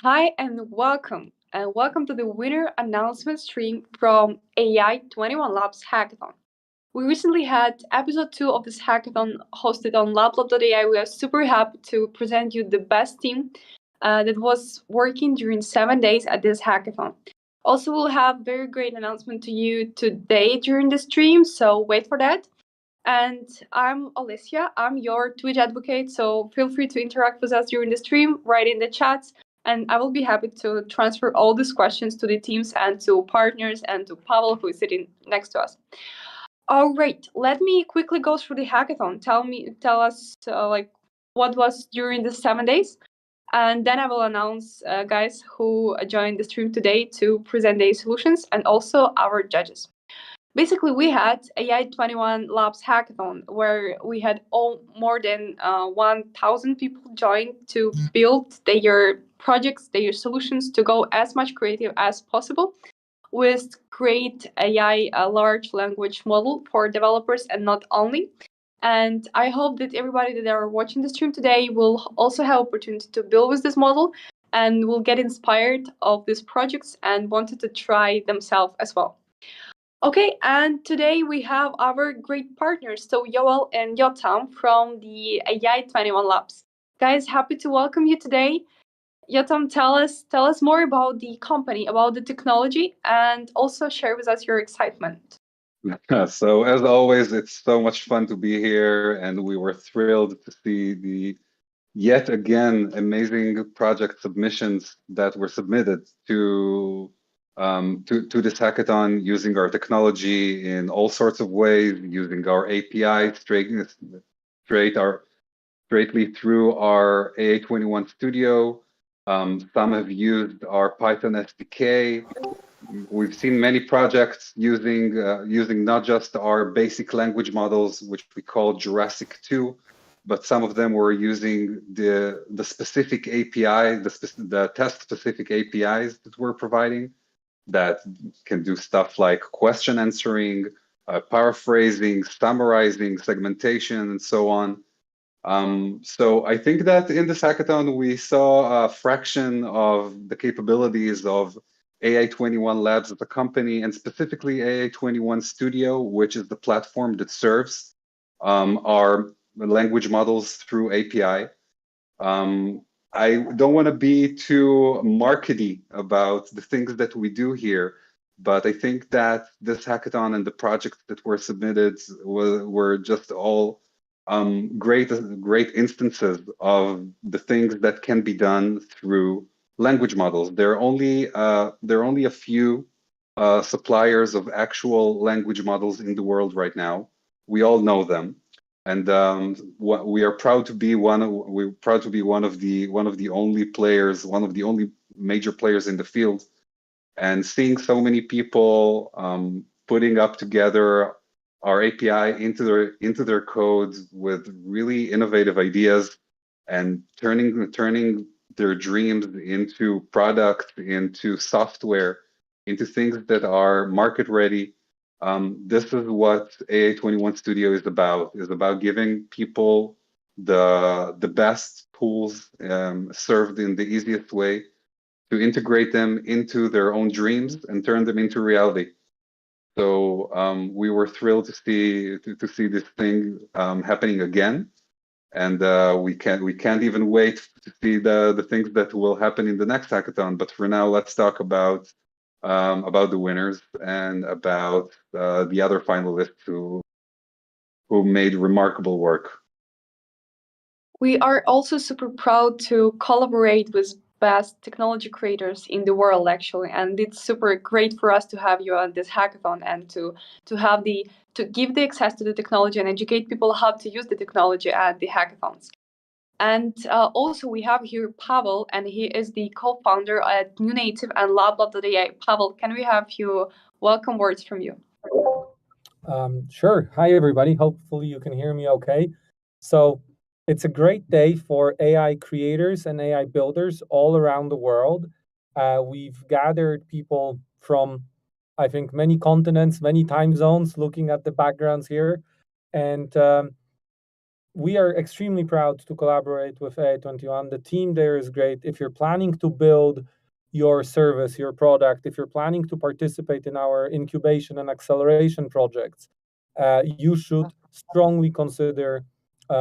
Hi and welcome. And welcome to the winner announcement stream from AI21 Labs Hackathon. We recently had episode 2 of this hackathon hosted on LabLab.ai. We are super happy to present you the best team that was working during 7 days at this hackathon. Also, we'll have very great announcement to you today during the stream, so wait for that. And I'm Alicia. I'm your Twitch advocate, so feel free to interact with us during the stream, write in the chats, and I will be happy to transfer all these questions to the teams and to partners and to Pavel, who is sitting next to us. All right, let me quickly go through the hackathon. Tell us what was during the 7 days, and then I will announce guys who joined the stream today to present their solutions and also our judges. Basically, we had AI21 Labs Hackathon where we had more than 1,000 people join to build their projects, their solutions to go as much creative as possible with great AI, a large language model for developers and not only. And I hope that everybody that are watching the stream today will also have opportunity to build with this model and will get inspired of these projects and wanted to try themselves as well. Okay, and today we have our great partners, so Yoel and Yotam from the AI21 Labs. Guys, happy to welcome you today. Yotam, tell us more about the company, about the technology, and also share with us your excitement. So as always, it's so much fun to be here, and we were thrilled to see the yet again amazing project submissions that were submitted to this hackathon using our technology in all sorts of ways, using our API straightly through our AI21 Studio. Some have used our Python SDK. We've seen many projects using not just our basic language models, which we call Jurassic 2, but some of them were using the specific API, the test-specific APIs that we're providing that can do stuff like question answering, paraphrasing, summarizing, segmentation, and so on. So I think that in this hackathon, we saw a fraction of the capabilities of AI21 Labs as a company, and specifically AI21 Studio, which is the platform that serves our language models through API. I don't want to be too markety about the things that we do here, but I think that this hackathon and the projects that were submitted were just all great instances of the things that can be done through language models. There are only a few suppliers of actual language models in the world right now. We all know them, and we are proud to be one of the only players, one of the only major players in the field. And seeing so many people putting up together our API into their code with really innovative ideas and turning their dreams into products, into software, into things that are market ready. This is what AI21 Studio is about giving people the best tools served in the easiest way to integrate them into their own dreams and turn them into reality. So we were thrilled to see this thing happening again, and we can't even wait to see the things that will happen in the next hackathon. But for now, let's talk about the winners and about the other finalists who made remarkable work. We are also super proud to collaborate with best technology creators in the world, actually, and it's super great for us to have you on this hackathon and to give the access to the technology and educate people how to use the technology at the hackathons. And also we have here Pavel, and he is the co-founder at New Native and LabLab.ai. Pavel, can we have few welcome words from you? Sure. Hi, everybody. Hopefully you can hear me okay. So it's a great day for AI creators and AI builders all around the world. We've gathered people from, I think, many continents, many time zones, looking at the backgrounds here. And we are extremely proud to collaborate with AI21. The team there is great. If you're planning to build your service, your product, if you're planning to participate in our incubation and acceleration projects, you should strongly consider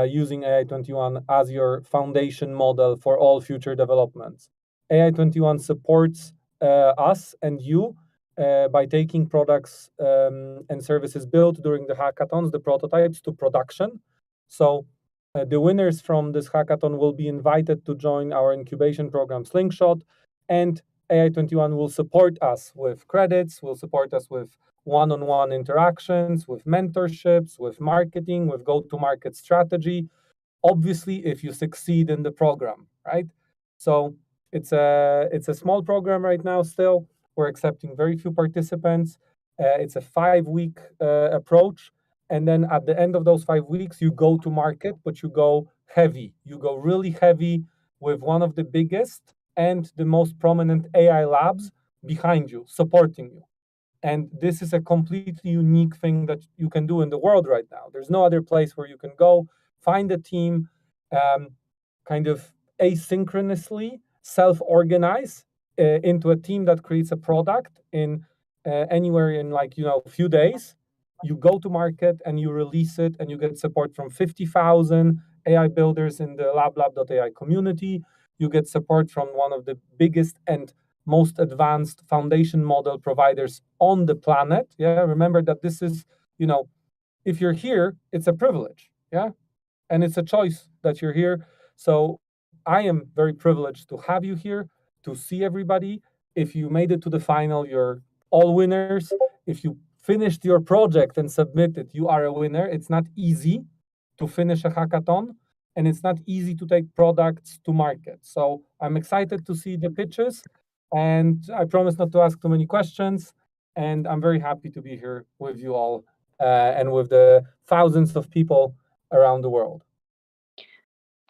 using AI21 as your foundation model for all future developments. AI21 supports us and you by taking products and services built during the hackathons, the prototypes, to production. So the winners from this hackathon will be invited to join our incubation program Slingshot, and AI21 will support us with credits, will support us with one-on-one interactions, with mentorships, with marketing, with go-to-market strategy, obviously if you succeed in the program, right? So it's a small program right now still. We're accepting very few participants. It's a 5-week approach. And then at the end of those 5 weeks, you go to market, but you go heavy. You go really heavy with one of the biggest and the most prominent AI labs behind you, supporting you. And this is a completely unique thing that you can do in the world right now. There's no other place where you can go, find a team, kind of asynchronously self-organize into a team that creates a product in anywhere in a few days. You go to market and you release it, and you get support from 50,000 AI builders in the LabLab.ai community. You get support from one of the biggest and most advanced foundation model providers on the planet. Yeah, remember that this is, if you're here, it's a privilege. Yeah, and it's a choice that you're here. So I am very privileged to have you here, to see everybody. If you made it to the final, you're all winners. If you finished your project and submitted, you are a winner. It's not easy to finish a hackathon, and it's not easy to take products to market. So I'm excited to see the pitches, and I promise not to ask too many questions. And I'm very happy to be here with you all and with the thousands of people around the world.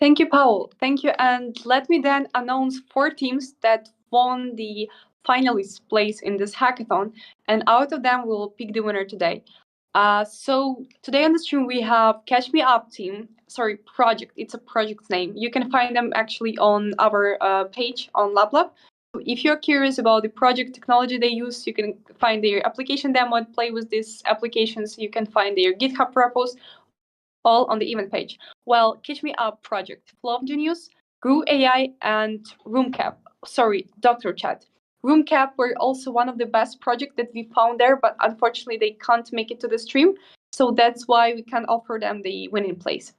Thank you, Paul. Thank you. And let me then announce 4 teams that won the finalist place in this hackathon. And out of them, we'll pick the winner today. So today on the stream, we have Catch Me Up team. Sorry, project. It's a project name. You can find them actually on our page on LabLab. If you're curious about the project technology they use, you can find their application demo and play with these applications. You can find their GitHub repos, all on the event page. Well, Catch Me Up project, Flow of Genius, Grew AI, and Roomcap. Sorry, Dr. Chat. Roomcap were also one of the best projects that we found there, but unfortunately they can't make it to the stream. So that's why we can offer them the winning place.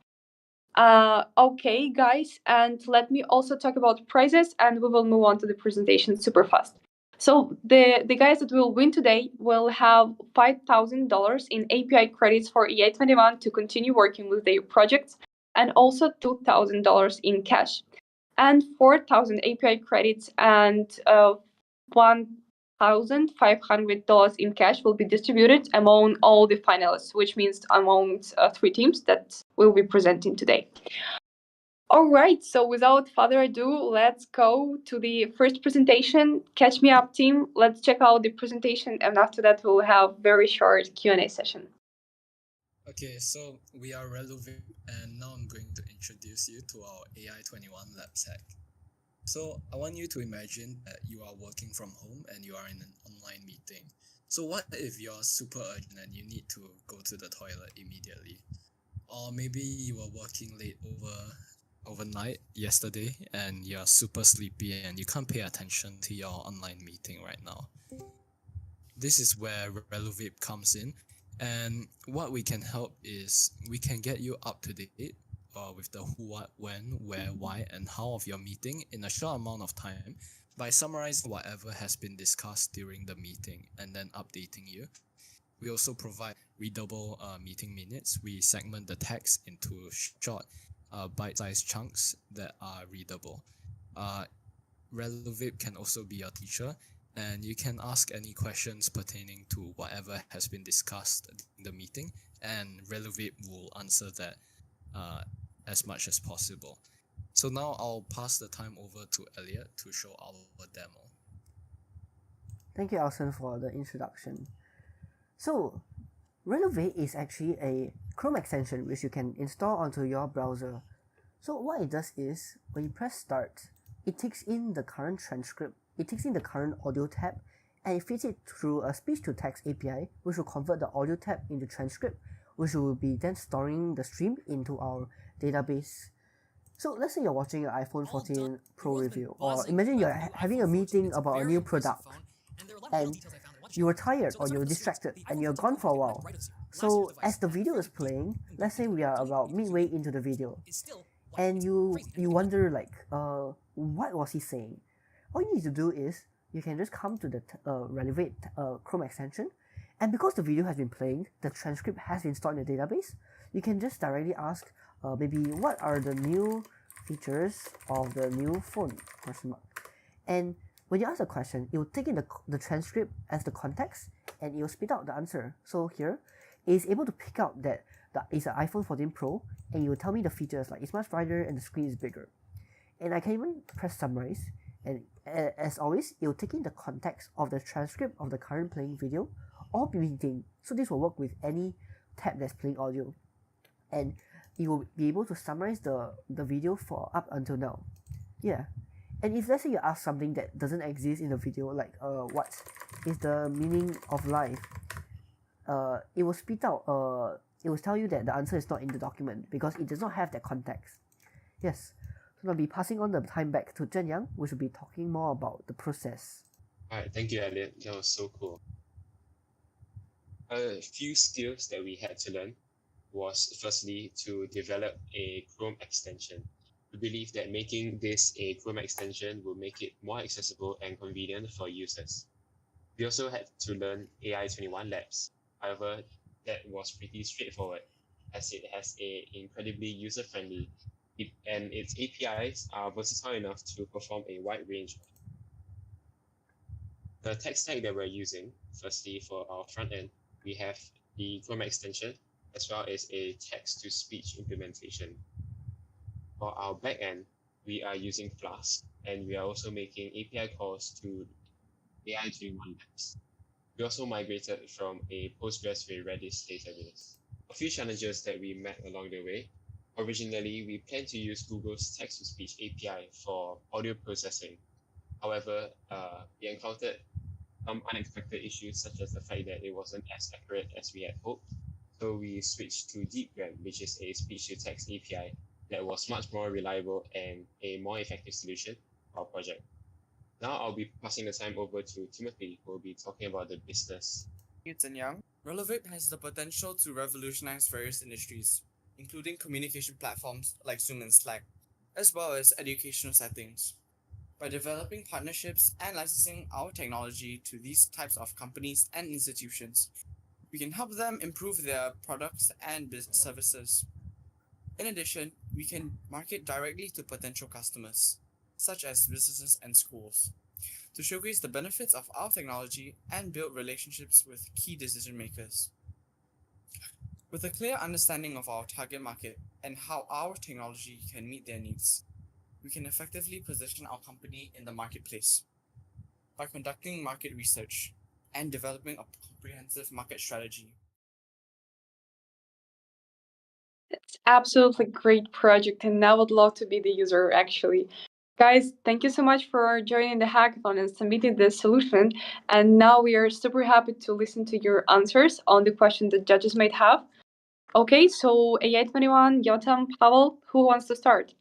Okay, guys, and let me also talk about prizes, and we will move on to the presentation super fast. So the guys that will win today will have $5,000 in API credits for AI21 to continue working with their projects, and also $2,000 in cash, and 4,000 API credits and $1,500 in cash will be distributed among all the finalists, which means among 3 teams that will be presenting today. All right, so without further ado, let's go to the first presentation. Catch Me Up team, let's check out the presentation, and after that we'll have very short Q&A session. Okay, so we are Reluvip, and now I'm going to introduce you to our AI21 Labs hack. So I want you to imagine that you are working from home and you are in an online meeting. So what if you're super urgent and you need to go to the toilet immediately? Or maybe you were working late overnight yesterday and you're super sleepy and you can't pay attention to your online meeting right now. This is where Reluvip comes in, and what we can help is we can get you up to date with the who, what, when, where, why, and how of your meeting in a short amount of time by summarizing whatever has been discussed during the meeting and then updating you. We also provide readable meeting minutes. We segment the text into short bite-sized chunks that are readable. Reluvip can also be your teacher, and you can ask any questions pertaining to whatever has been discussed in the meeting, and Reluvip will answer that as much as possible. So now I'll pass the time over to Elliot to show our demo. Thank you, Alson, for the introduction. So, Reluvip is actually a Chrome extension which you can install onto your browser. So what it does is when you press start, it takes in the current transcript, it takes in the current audio tab, and it feeds it through a speech to text API, which will convert the audio tab into transcript, which will be then storing the stream into our database. So let's say you're watching an iPhone 14 Pro review, or imagine you're having a meeting about a new product, and you were tired or you were distracted and you're gone for a while. So as the video is playing, let's say we are about midway into the video, and you wonder like, what was he saying? All you need to do is you can just come to the relevant Chrome extension, and because the video has been playing, the transcript has been stored in the database. You can just directly ask, maybe what are the new features of the new phone? And when you ask a question, it will take in the transcript as the context, and it will spit out the answer. So here, it is able to pick out that it's an iPhone 14 Pro, and it will tell me the features like it's much brighter and the screen is bigger. And I can even press summarize, and as always, it will take in the context of the transcript of the current playing video or meeting. So this will work with any tab that's playing audio, and it will be able to summarize the video for up until now. Yeah. And if let's say you ask something that doesn't exist in the video, like what is the meaning of life, it will spit out, it will tell you that the answer is not in the document because it does not have that context. Yes. So I'll be passing on the time back to Zhen Yang, which will be talking more about the process. Alright, thank you, Elliot. That was so cool. A few skills that we had to learn was firstly to develop a Chrome extension. We believe that making this a Chrome extension will make it more accessible and convenient for users. We also had to learn AI21 Labs. However, that was pretty straightforward as it has a incredibly user-friendly and its APIs are versatile enough to perform a wide range. The tech stack that we're using, firstly for our front end, we have the Chrome extension as well as a text-to-speech implementation. For our backend, we are using Flask, and we are also making API calls to AI21 Labs. We also migrated from a Postgres to a Redis database. A few challenges that we met along the way. Originally, we planned to use Google's text-to-speech API for audio processing. However, we encountered some unexpected issues, such as the fact that it wasn't as accurate as we had hoped. So we switched to DeepGram, which is a speech-to-text API that was much more reliable and a more effective solution for our project. Now I'll be passing the time over to Timothy, who will be talking about the business. Thank you, Zhenyang. Relevate has the potential to revolutionize various industries, including communication platforms like Zoom and Slack, as well as educational settings. By developing partnerships and licensing our technology to these types of companies and institutions, we can help them improve their products and business services. In addition, we can market directly to potential customers, such as businesses and schools, to showcase the benefits of our technology and build relationships with key decision makers. With a clear understanding of our target market and how our technology can meet their needs, we can effectively position our company in the marketplace. By conducting market research and developing a comprehensive market strategy. It's absolutely great project, and I would love to be the user actually. Guys, thank you so much for joining the hackathon and submitting the solution. And now we are super happy to listen to your answers on the question the judges might have. Okay, so AI21, Yotam, Pavel, who wants to start?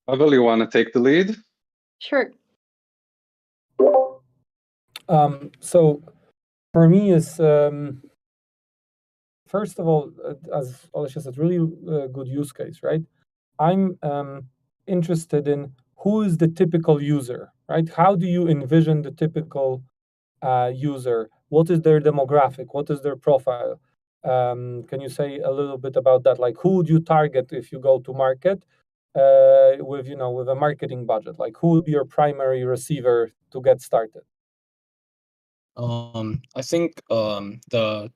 Pavel, you want to take the lead? Sure. So for me is first of all, as Alicia said, really good use case, right? I'm interested in who is the typical user, right? How do you envision the typical user? What is their demographic? What is their profile? Can you say a little bit about that? Like, who would you target if you go to market with a marketing budget? Like, who would be your primary receiver to get started? I think the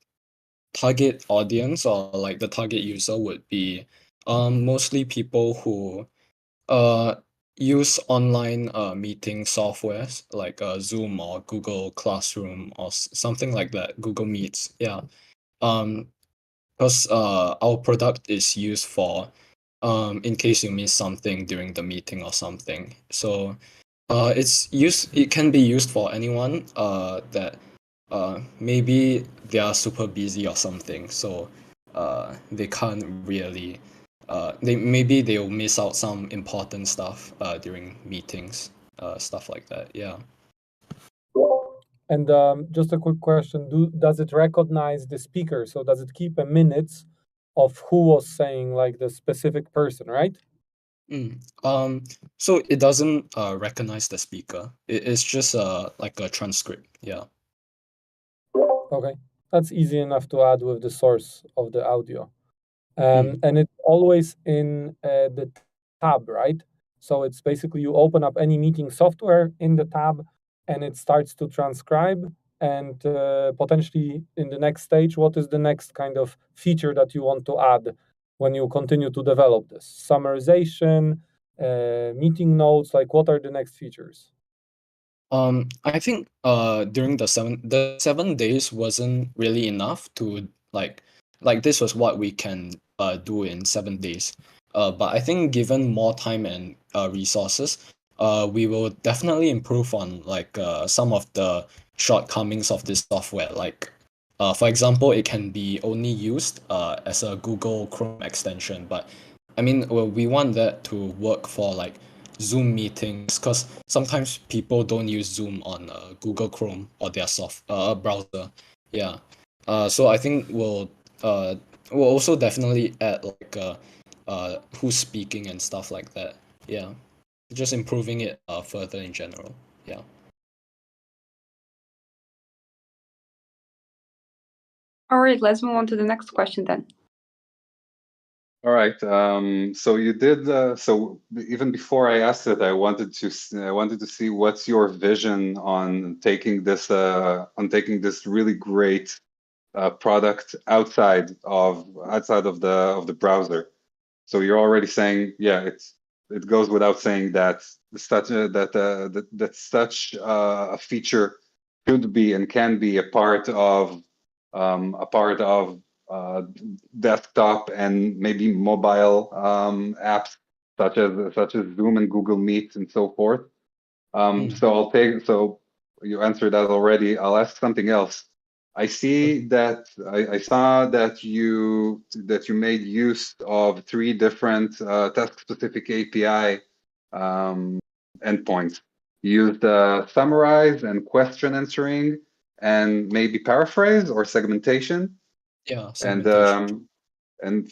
target audience or like the target user would be mostly people who use online meeting softwares like Zoom or Google Classroom or something like that, Google Meets. Yeah. because our product is used for in case you miss something during the meeting or something. So it can be used for anyone that maybe they are super busy or something, so they can't really they'll miss out some important stuff during meetings, stuff like that. Yeah. And just a quick question: does it recognize the speaker? So does it keep a minutes of who was saying, like the specific person, right? Mm. So it doesn't recognize the speaker. It's just like a transcript. Yeah. Okay, that's easy enough to add with the source of the audio. Mm. And it's always in the tab, right? So it's basically you open up any meeting software in the tab and it starts to transcribe. And potentially in the next stage, what is the next kind of feature that you want to add when you continue to develop this? Summarization, meeting notes, like what are the next features? I think during the 7 days wasn't really enough to like this was what we can do in 7 days. But I think given more time and resources, we will definitely improve on like some of the shortcomings of this software. Like for example, it can be only used as a Google Chrome extension, but I mean, well, we want that to work for like Zoom meetings because sometimes people don't use Zoom on Google Chrome or their browser. Yeah. So I think we'll also definitely add like who's speaking and stuff like that. Yeah. Just improving it further in general. Yeah. All right, let's move on to the next question then. All right. So you did. So even before I asked it, I wanted to see what's your vision on taking this really great product outside of the browser. So you're already saying, yeah, it goes without saying that such a feature should be and can be a part of uh, desktop and maybe mobile apps such as Zoom and Google Meet and so forth. Mm. So you answered that already. I'll ask something else. I saw that you made use of three different task-specific API endpoints. You used summarize and question answering and maybe paraphrase or segmentation. Yeah. And Segmentation.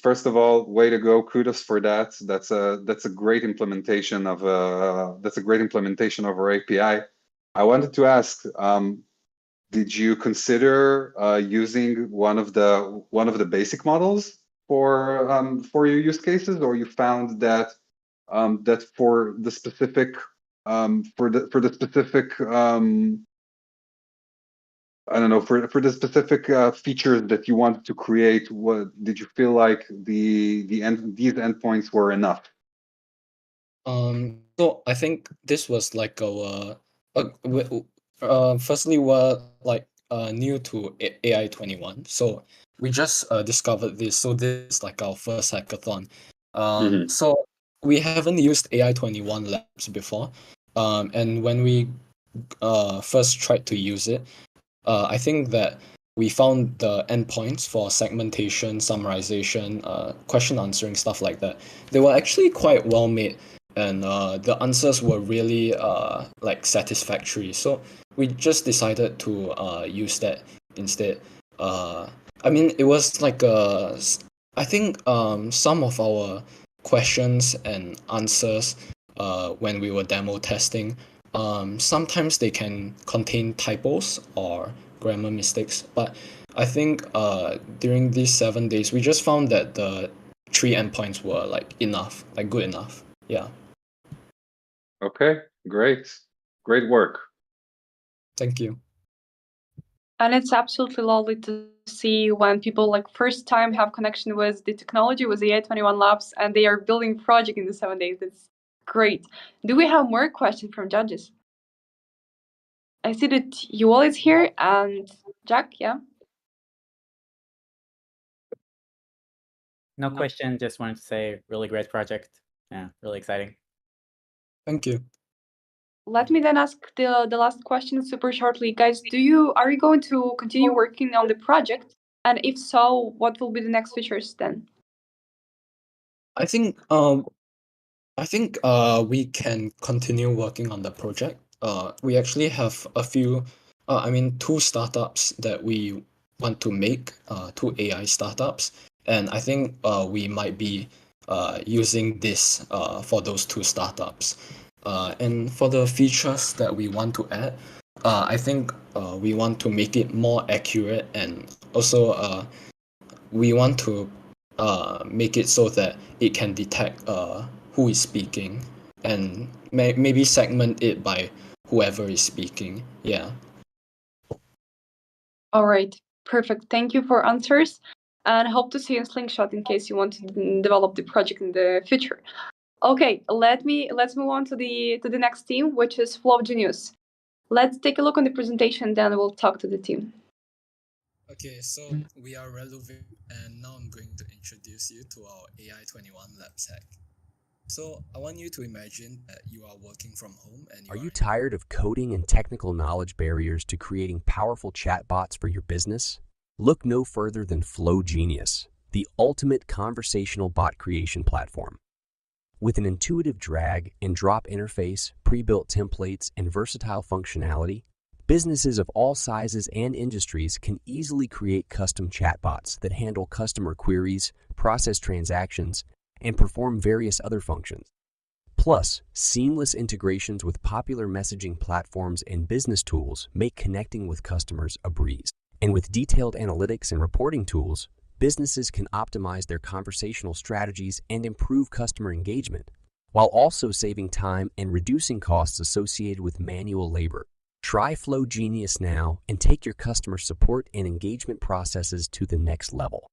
first of all, way to go, kudos for that. That's a great implementation of our API. I wanted to ask, did you consider using one of the basic models for your use cases, or you found that for the specific I don't know, for the specific features that you wanted to create, what did you feel like these endpoints were enough? So I think this was like firstly we're like new to AI21, so we just discovered this. So this is like our first hackathon. Hmm. So we haven't used AI21 Labs before. And when we first tried to use it, I think that we found the endpoints for segmentation, summarization, question answering, stuff like that. They were actually quite well made, and the answers were really like satisfactory. So we just decided to use that instead. Uh, I mean, it was like I think some of our questions and answers when we were demo testing, sometimes they can contain typos or grammar mistakes, but I think during these 7 days we just found that the three endpoints were like enough, like good enough. Yeah. Okay, great work. Thank you. And it's absolutely lovely to see when people like first time have connection with the technology with the AI21 Labs and they are building project in the 7 days. That's great. Do we have more questions from judges? I see that Yuval is here and Jack, yeah. no question. Just wanted to say, really great project. Yeah, really exciting. Thank you. Let me then ask the last question super shortly, guys. Are you going to continue working on the project? And if so, what will be the next features then? I think we can continue working on the project. We actually have a few, two startups that we want to make, two AI startups, and I think we might be using this for those two startups. And for the features that we want to add, I think we want to make it more accurate, and also we want to make it so that it can detect who is speaking, and maybe segment it by whoever is speaking. Yeah. All right, perfect. Thank you for answers, and hope to see you in Slingshot in case you want to develop the project in the future. Okay, let's move on to the next team, which is Flow Genius. Let's take a look on the presentation, then we'll talk to the team. Okay, so we are Relevant, and now I'm going to introduce you to our AI21 Labs hack. So I want you to imagine that you are working from home and Are you tired of coding and technical knowledge barriers to creating powerful chatbots for your business? Look no further than Flow Genius, the ultimate conversational bot creation platform. With an intuitive drag and drop interface, pre-built templates, and versatile functionality, businesses of all sizes and industries can easily create custom chatbots that handle customer queries, process transactions, and perform various other functions. Plus, seamless integrations with popular messaging platforms and business tools make connecting with customers a breeze. And with detailed analytics and reporting tools, businesses can optimize their conversational strategies and improve customer engagement, while also saving time and reducing costs associated with manual labor. Try Flow Genius now and take your customer support and engagement processes to the next level.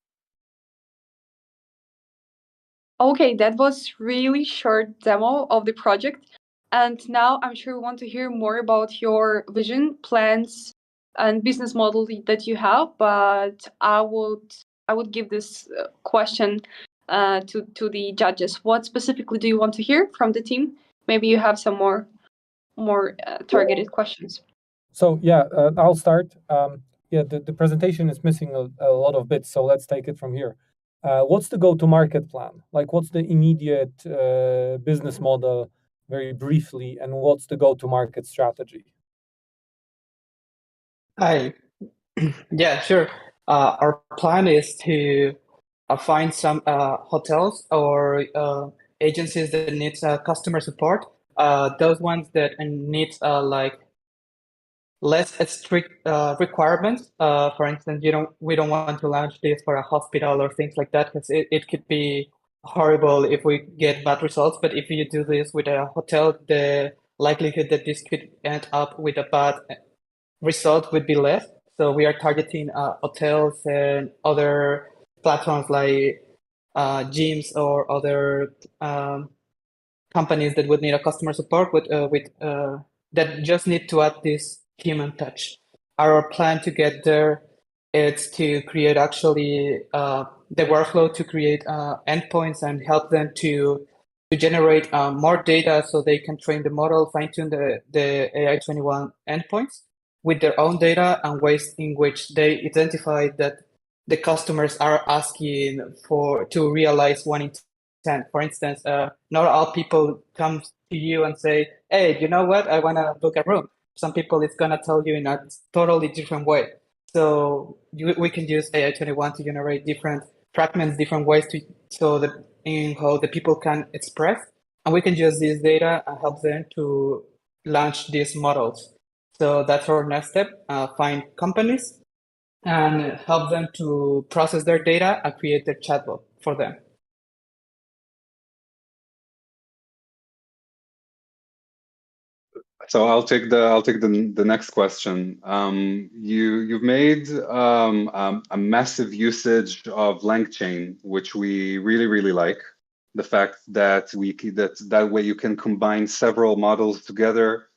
Okay, that was really short demo of the project. And now I'm sure we want to hear more about your vision, plans, and business model that you have. But I would give this question to the judges. What specifically do you want to hear from the team? Maybe you have some more targeted questions. So I'll start. The presentation is missing a lot of bits, so let's take it from here. What's the go-to-market plan? Like, what's the immediate business model, very briefly, and what's the go-to-market strategy? Hi. Yeah, sure. Our plan is to find some hotels or agencies that need customer support. Those ones that need like less strict requirements. For instance, we don't want to launch this for a hospital or things like that, because it could be horrible if we get bad results. But if you do this with a hotel, the likelihood that this could end up with a bad result would be less. So we are targeting hotels and other platforms like gyms or other companies that would need a customer support with that just need to add this human touch. Our plan to get there is to create actually the workflow to create endpoints and help them to generate more data so they can train the model, fine tune the AI21 endpoints with their own data and ways in which they identify that the customers are asking to realize one intent. For instance, not all people come to you and say, "Hey, you know what? I want to book a room." Some people it's gonna tell you in a totally different way. So we can use AI21 to generate different fragments, different ways so that in how the people can express, and we can use this data and help them to launch these models. So that's our next step, find companies and help them to process their data and create their chatbot for them. So I'll take the next question. You've made a massive usage of LangChain, which we really like. The fact that that way you can combine several models together,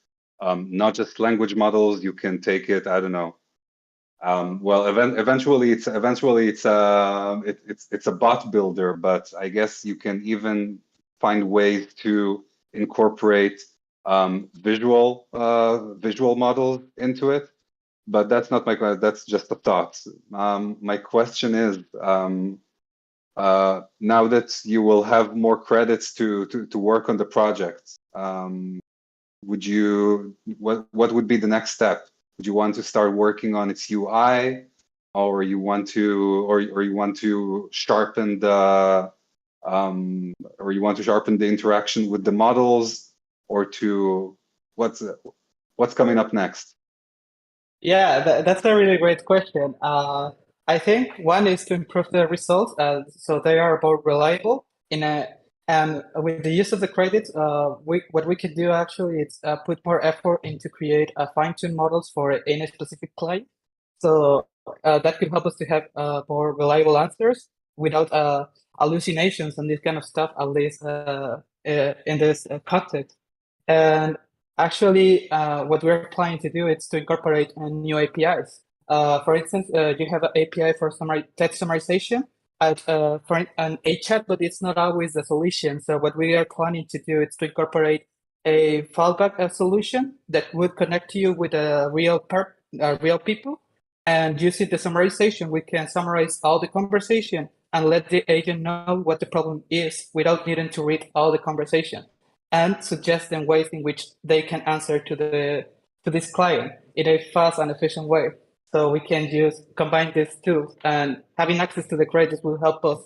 not just language models. You can take it, I don't know, Well, eventually it's it's a bot builder, but I guess you can even find ways to incorporate visual models into it. But that's not my question. That's just a thought. My question is, now that you will have more credits to work on the project, what would be the next step? Would you want to start working on its UI, or you want to sharpen the interaction with the models, or to what's coming up next? Yeah, that's a really great question. I think one is to improve the results, so they are more reliable. And with the use of the credits, what we could do actually is put more effort into create fine-tuned models for any specific client. So that could help us to have more reliable answers without hallucinations and this kind of stuff, at least in this context. And actually, what we're planning to do is to incorporate new APIs. For instance, you have an API for text summarization, and a chatbot is not always the solution. So what we are planning to do is to incorporate a fallback solution that would connect you with a real people. And using the summarization, we can summarize all the conversation and let the agent know what the problem is without needing to read all the conversation, and suggest them ways in which they can answer to this client in a fast and efficient way. So we can just combine these two, and having access to the credits will help us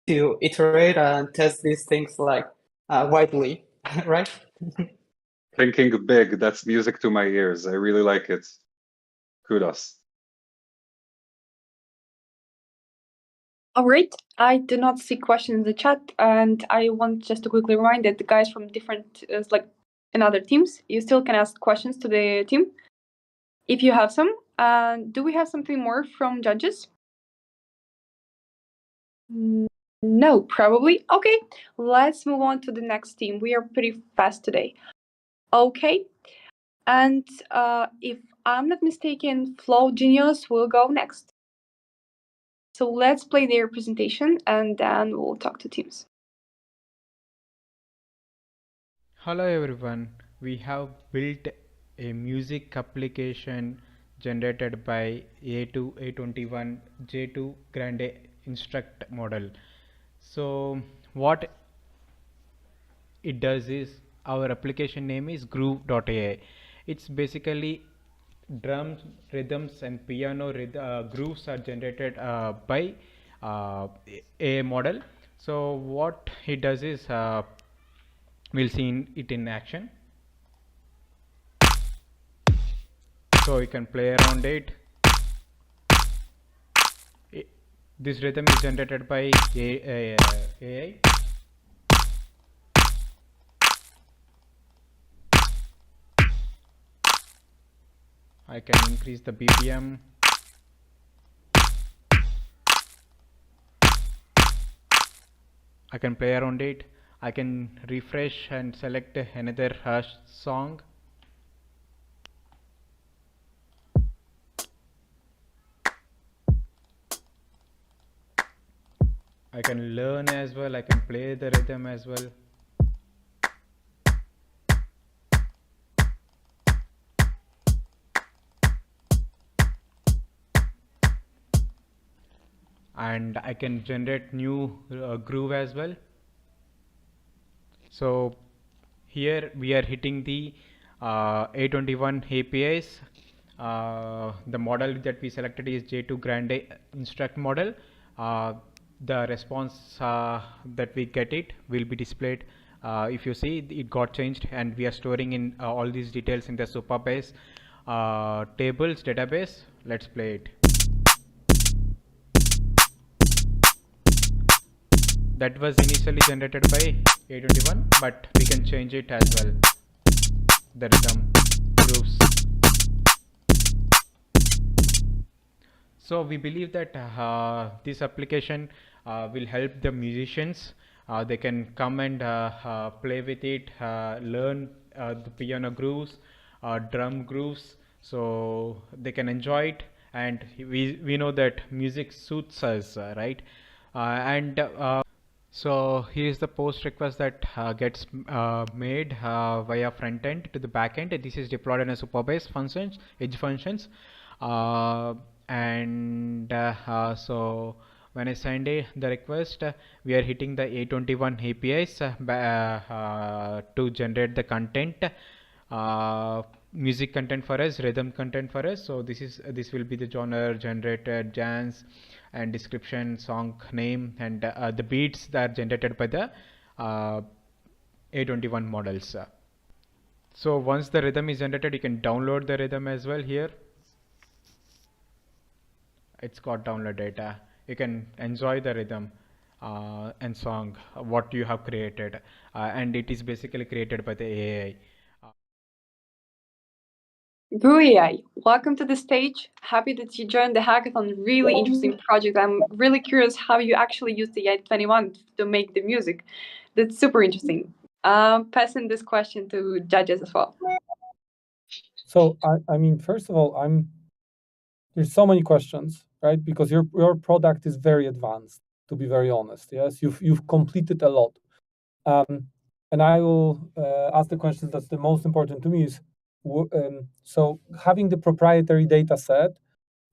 to iterate and test these things like widely, right? Thinking big, that's music to my ears. I really like it. Kudos. All right, I do not see questions in the chat, and I want just to quickly remind that the guys from different, like in other teams, you still can ask questions to the team if you have some. Do we have something more from judges? No, probably. Okay, let's move on to the next team. We are pretty fast today. Okay, and if I'm not mistaken, Flow Genius will go next. So let's play their presentation and then we'll talk to teams. Hello everyone, we have built a music application generated by A21 J2 Grande Instruct model. So what it does is, our application name is groove.ai. It's basically drums, rhythms and piano grooves are generated by a model. So what it does is, we'll see it in action. So you can play around it. This rhythm is generated by AI. I can increase the BPM. I can play around it. I can refresh and select another song. I can learn as well. I can play the rhythm as well. And I can generate new groove as well. So here we are hitting the A21 APIs. The model that we selected is J2 Grande Instruct model. The response that we get it will be displayed. If you see, it got changed, and we are storing in all these details in the Supabase tables database. Let's play it. That was initially generated by A21, but we can change it as well. The rhythm grooves. So we believe that this application will help the musicians. They can come and play with it, learn the piano grooves, drum grooves, so they can enjoy it, and we know that music suits us, right? And So here is the post request that gets made via front end to the back end. This is deployed in a Superbase functions, edge functions, uh, and so when I send the request, we are hitting the A21 APIs to generate the content, music content for us, rhythm content for us. So this will be the genre generated, jazz, and description, song name, and the beats that are generated by the uh, A21 models. So once the rhythm is generated, you can download the rhythm as well here. It's got download data. You can enjoy the rhythm and song what you have created, and it is basically created by the AI. Guru AI, welcome to the stage. Happy that you joined the hackathon. Really interesting project. I'm really curious how you actually use the AI21 to make the music. That's super interesting. Passing this question to judges as well. So I mean, first of all, there's so many questions, right? Because your product is very advanced, to be very honest. Yes, you've completed a lot. And I will ask the questions that's the most important to me is, so having the proprietary data set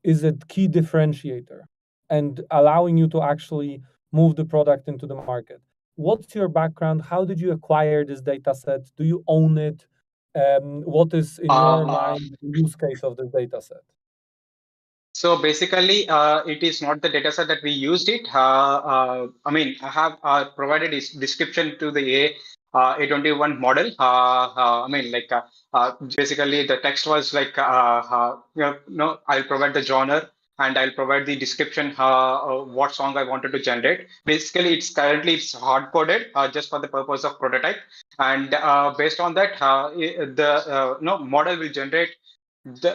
is a key differentiator and allowing you to actually move the product into the market. What's your background? How did you acquire this data set? Do you own it? What is, in your mind, the use case of this data set? So basically, it is not the dataset that we used it. I mean, I have provided this description to the A21 model. I mean, like basically the text was like, I'll provide the genre and I'll provide the description, what song I wanted to generate. Basically, it's hard coded just for the purpose of prototype. And based on that, the model will generate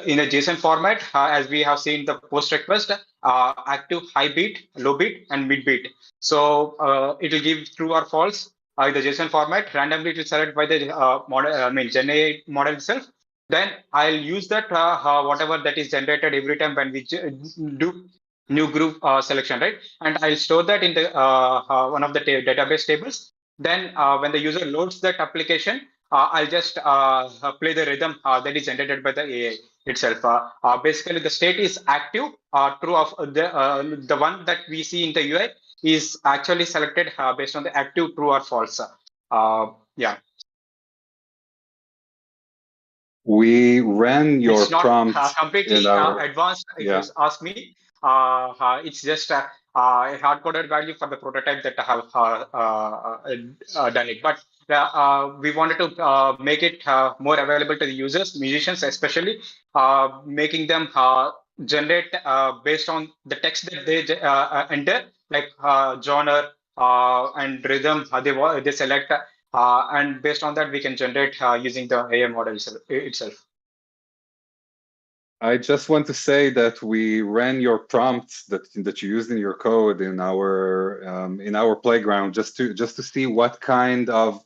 in a JSON format, as we have seen the post request, active, high beat, low beat, and mid beat. So it will give true or false in the JSON format. Randomly, it will select by the model, Gen AI model itself. Then I'll use that whatever that is generated every time when we do new group selection, right? And I'll store that in the one of the database tables. Then when the user loads that application, I'll just play the rhythm that is generated by the AI itself. Basically, the state is active. True of the one that we see in the UI is actually selected based on the active, true or false. Yeah. We ran your It's not prompt completely in our advanced. If you ask me, it's just a hard-coded value for the prototype that I have done it. But we wanted to make it more available to the users, musicians especially, making them generate based on the text that they enter, like genre and rhythm they select, and based on that we can generate using the AI model itself. I just want to say that we ran your prompts that you used in your code in our playground just to see what kind of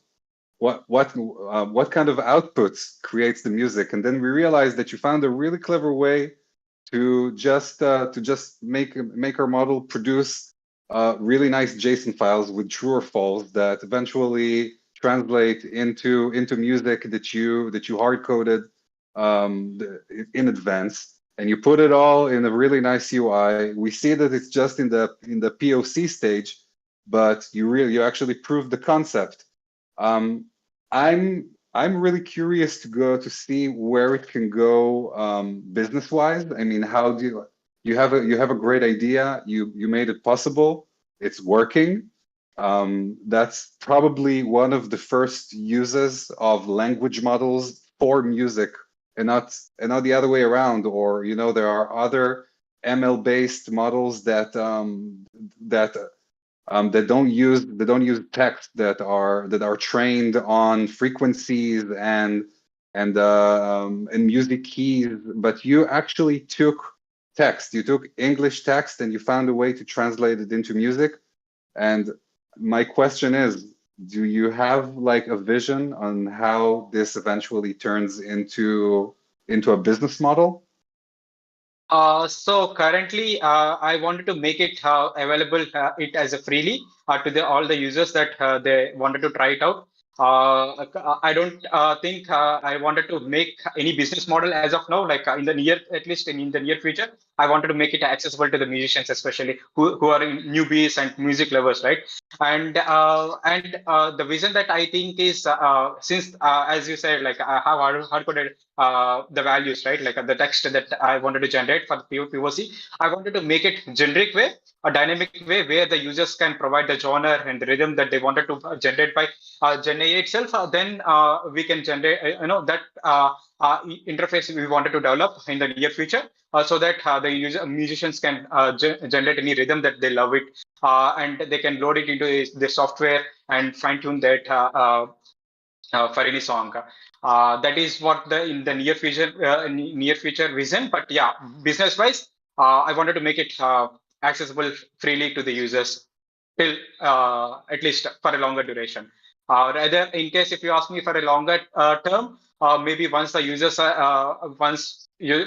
outputs creates the music, and then we realized that you found a really clever way to just make our model produce really nice JSON files with true or false that eventually translate into music that you hard coded in advance, and you put it all in a really nice UI. We see that it's just in the POC stage, but you actually proved the concept. I'm really curious to see where it can go business wise. I mean, how do you have a great idea? You made it possible. It's working. That's probably one of the first uses of language models for music, and not the other way around. Or there are other ML based models that don't use text, that are trained on frequencies and music keys. But you actually took text, you took English text, and you found a way to translate it into music. And my question is, do you have like a vision on how this eventually turns into a business model? So currently, I wanted to make it available it as a freely to all the users that they wanted to try it out. I don't think I wanted to make any business model as of now. Like in the near, at least in the near future, I wanted to make it accessible to the musicians, especially who are in newbies and music lovers, right? And the vision that I think is since as you said, like I have hard coded the values, right? Like the text that I wanted to generate for the POC. I wanted to make it generic way, a dynamic way where the users can provide the genre and the rhythm that they wanted to generate by Gen AI itself. Then we can generate, that interface we wanted to develop in the near future, so that the musicians can generate any rhythm that they love it, and they can load it into the software and fine tune that for any song. That is what the in the near future vision. But yeah, business wise, I wanted to make it accessible freely to the users till at least for a longer duration. Rather, in case if you ask me for a longer term, maybe once the users are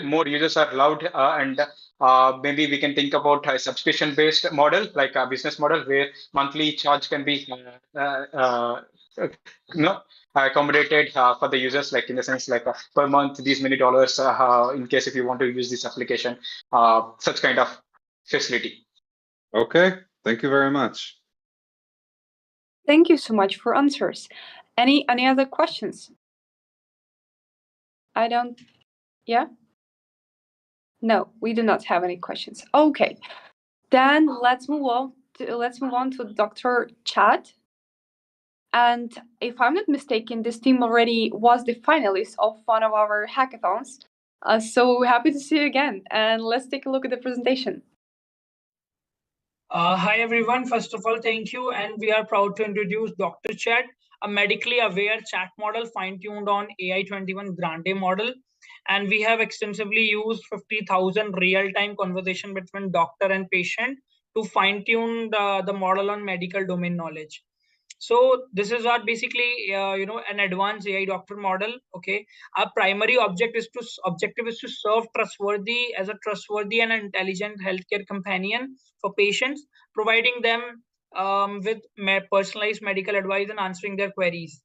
more users are allowed, and maybe we can think about a subscription based model, like a business model where monthly charge can be you know accommodated for the users, like in the sense like per month these many dollars in case if you want to use this application, such kind of facility. Okay, thank you very much. Thank you so much for answers. Any other questions? I don't. Yeah. No, we do not have any questions. Okay, then let's move on to Dr. Chad. And if I'm not mistaken, this team already was the finalist of one of our hackathons. So happy to see you again. And let's take a look at the presentation. Hi everyone. First of all, thank you. And we are proud to introduce Dr. Chat, a medically aware chat model fine-tuned on AI21 Grande model. And we have extensively used 50,000 real-time conversation between doctor and patient to fine-tune the model on medical domain knowledge. So this is what basically an advanced AI doctor model. Okay, our primary objective is to serve trustworthy and intelligent healthcare companion for patients, providing them with personalized medical advice and answering their queries.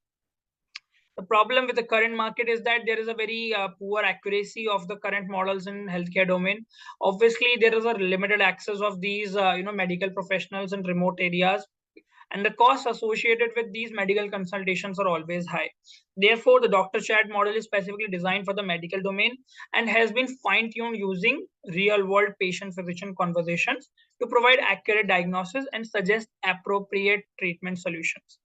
The problem with the current market is that there is a very poor accuracy of the current models in healthcare domain. Obviously, there is a limited access of these medical professionals in remote areas, and the costs associated with these medical consultations are always high. Therefore, the Dr. Chat model is specifically designed for the medical domain and has been fine-tuned using real-world patient-physician conversations to provide accurate diagnosis and suggest appropriate treatment solutions.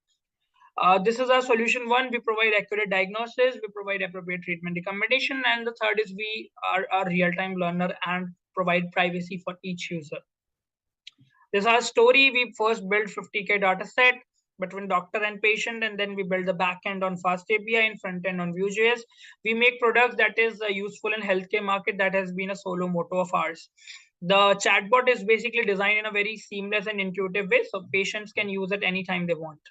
This is our solution one. We provide accurate diagnosis, we provide appropriate treatment recommendation, and the third is we are a real-time learner and provide privacy for each user. This is our story. We first built 50K data set between doctor and patient, and then we build the backend on Fast API and front end on Vue.js. We make products that is useful in healthcare market. That has been a solo motto of ours. The chatbot is basically designed in a very seamless and intuitive way, so patients can use it anytime they want.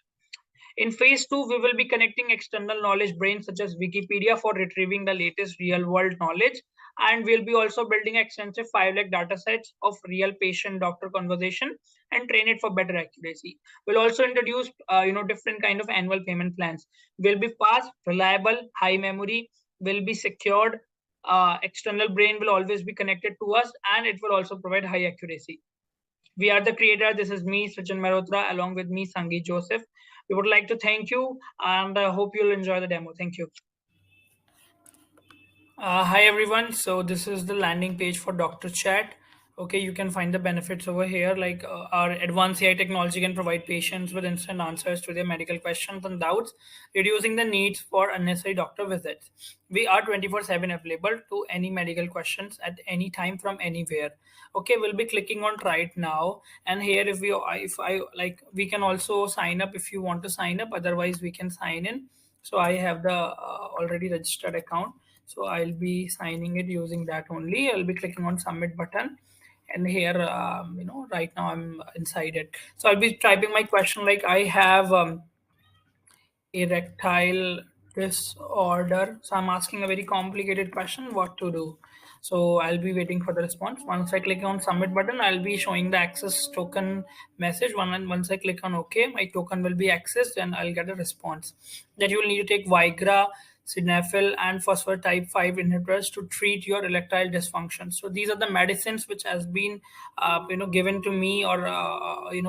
In phase 2, we will be connecting external knowledge brains such as Wikipedia for retrieving the latest real-world knowledge. And we'll be also building extensive 5 lakh data sets of real patient-doctor conversation and train it for better accuracy. We'll also introduce different kind of annual payment plans. Will be fast, reliable, high memory, will be secured. External brain will always be connected to us, and it will also provide high accuracy. We are the creator. This is me, Sachin Malhotra, along with me, Sangeet Joseph. We would like to thank you, and I hope you'll enjoy the demo. Thank you. Hi everyone. So this is the landing page for Dr. Chat. Okay, you can find the benefits over here. Like our advanced AI technology can provide patients with instant answers to their medical questions and doubts, reducing the needs for unnecessary doctor visits. We are 24/7 available to any medical questions at any time from anywhere. Okay, we'll be clicking on try it now, and here if I like, we can also sign up if you want to sign up. Otherwise, we can sign in. So I have the already registered account. So I'll be signing it using that only. I'll be clicking on submit button, and here right now I'm inside it. So I'll be typing my question like I have erectile disorder. So I'm asking a very complicated question, what to do. So I'll be waiting for the response. Once I click on submit button, I'll be showing the access token message. Once I click on OK, my token will be accessed and I'll get a response that you will need to take Viagra, Sildenafil, and phosphor type 5 inhibitors to treat your erectile dysfunction. So these are the medicines which has been given to me or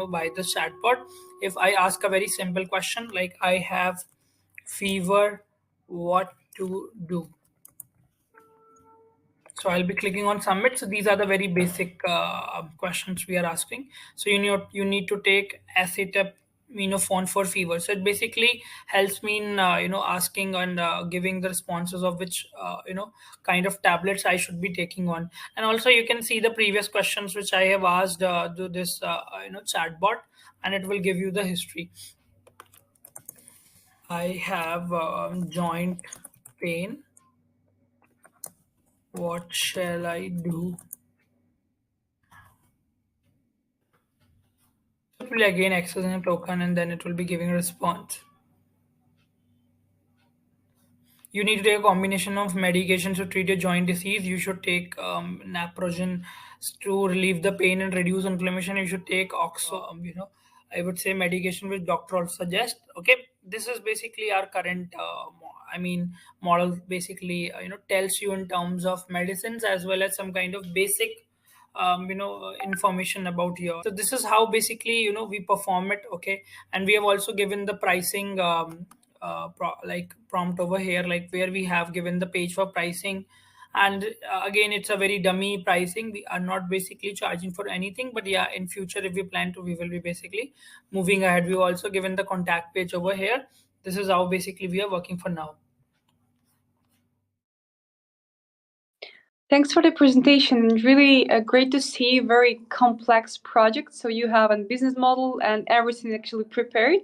by the chatbot. If I ask a very simple question like I have fever, what to do? So I'll be clicking on submit. So these are the very basic questions we are asking. So you need to take acetaminophen for fever. So it basically helps me in asking and giving the responses of which kind of tablets I should be taking on. And also you can see the previous questions which I have asked to this chatbot, and it will give you the history. I have joint pain. What shall I do? It will again access a token and then it will be giving a response. You need to take a combination of medications to treat a joint disease. You should take naproxen to relieve the pain and reduce inflammation. You should take I would say medication which doctor also suggest. Okay, this is basically our current model. Basically, tells you in terms of medicines as well as some kind of basic information about your. So this is how basically we perform it. Okay, and we have also given the pricing prompt over here, like where we have given the page for pricing. And again, it's a very dummy pricing. We are not basically charging for anything, but yeah, in future if we plan to, we will be basically moving ahead. We've also given the contact page over here. This is how basically we are working for now. Thanks for the presentation. Really great to see very complex projects. So you have a business model and everything actually prepared.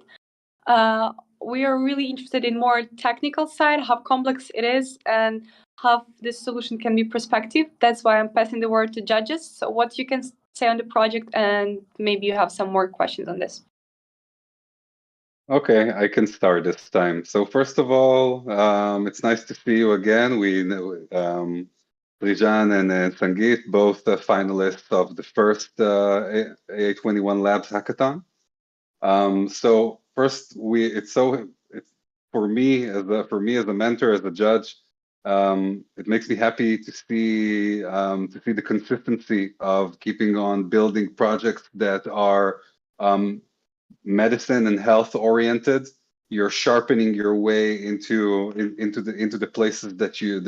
We are really interested in more technical side, how complex it is and how this solution can be perspective. That's why I'm passing the word to judges. So what you can say on the project, and maybe you have some more questions on this. Okay, I can start this time. So first of all, it's nice to see you again. We Rijan and Sangeet, both finalists of the first AI21 Labs Hackathon. So first, it's for me as a mentor, as a judge, it makes me happy to see the consistency of keeping on building projects that are medicine and health oriented. You're sharpening your way into the places that you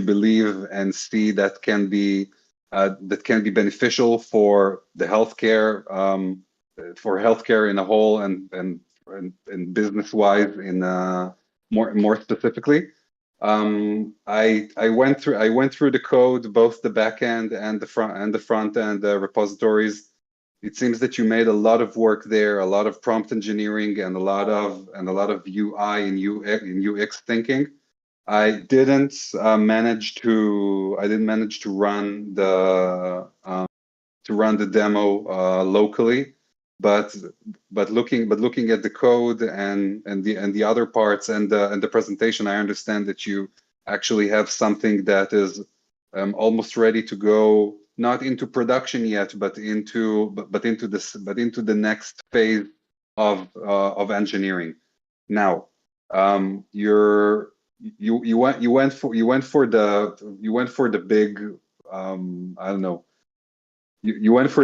believe and see that can be beneficial for the healthcare in a whole and business wise in more specifically. I went through the code, both the back end and the front end repositories. It seems that you made a lot of work there, a lot of prompt engineering, and a lot of UI and UX thinking. I didn't manage to run the demo locally, but looking at the code and the other parts and the presentation, I understand that you actually have something that is almost ready to go, not into production yet, but into the next phase of engineering. Now, you went for the big I don't know. You went for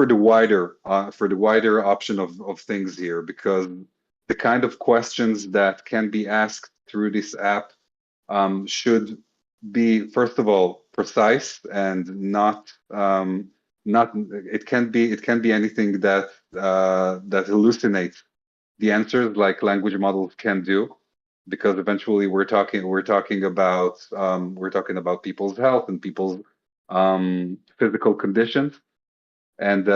the wider option of things here, because the kind of questions that can be asked through this app should be, first of all, precise and not it can be anything that hallucinates the answers like language models can do, because eventually we're talking about people's health and people's physical conditions. And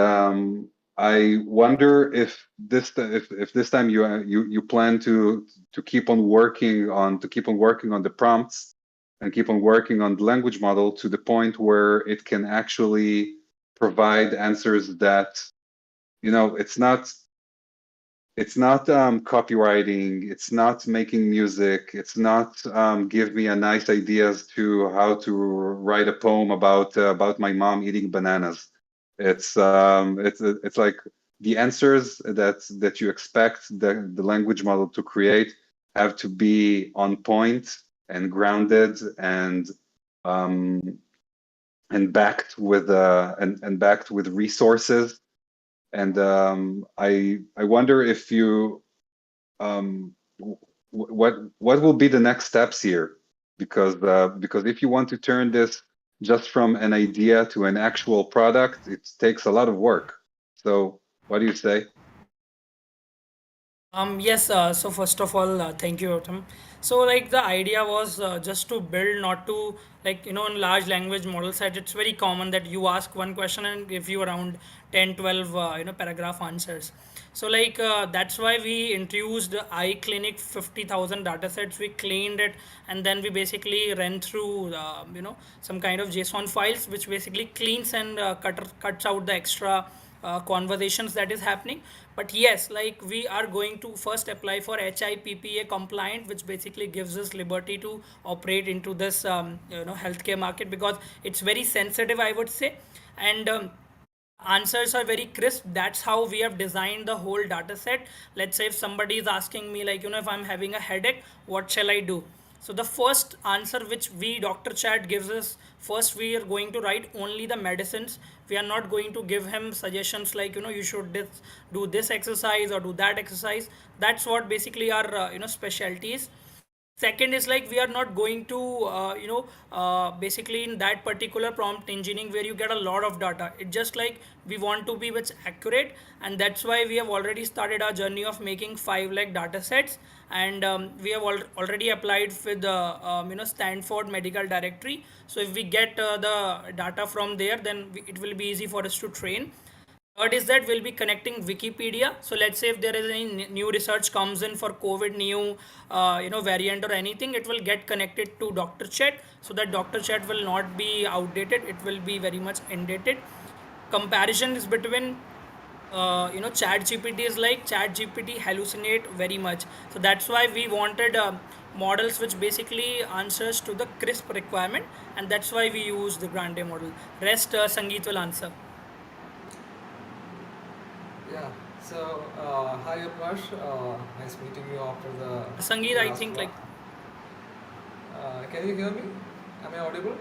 I wonder if this time you plan to keep on working on the prompts and keep on working on the language model to the point where it can actually provide answers that, it's not It's not copywriting. It's not making music. It's not give me a nice ideas to how to write a poem about my mom eating bananas. It's like the answers that you expect the language model to create have to be on point and grounded um, and backed with resources. And I wonder if you what will be the next steps here? Because if you want to turn this just from an idea to an actual product, it takes a lot of work. So what do you say? Yes, so first of all, thank you, Autumn. So, like, the idea was just to build, not to, like, in large language model set, it's very common that you ask one question and give you around 10, 12, paragraph answers. So, like, that's why we introduced iClinic 50,000 data sets. We cleaned it and then we basically ran through, some kind of JSON files, which basically cleans and cuts out the extra conversations that is happening. But yes, like, we are going to first apply for HIPPA compliant, which basically gives us liberty to operate into this healthcare market, because it's very sensitive, I would say. And answers are very crisp. That's how we have designed the whole data set. Let's say if somebody is asking me, like, if I'm having a headache, what shall I do? So the first answer which we Dr. Chat gives us, first we are going to write only the medicines. We are not going to give him suggestions like, you should do this exercise or do that exercise. That's what basically our specialty is. Second is, like, we are not going to basically in that particular prompt engineering where you get a lot of data. It's just like we want to be which accurate, and that's why we have already started our journey of making 5 lakh data sets. And we have already applied with the Stanford medical directory. So if we get the data from there, then it will be easy for us to train. Third is that we'll be connecting Wikipedia. So let's say if there is any new research comes in for COVID, new variant or anything, it will get connected to Dr. Chat, so that Dr. Chat will not be outdated. It will be very much indated. Comparison is between Chat GPT is like Chat GPT hallucinate very much. So that's why we wanted models which basically answers to the crisp requirement, and that's why we use the Grande model. Rest Sangeet will answer. Yeah. So, hi Apash. Nice meeting you after the Sangeet, I last think, one. like, Can you hear me? Am I audible?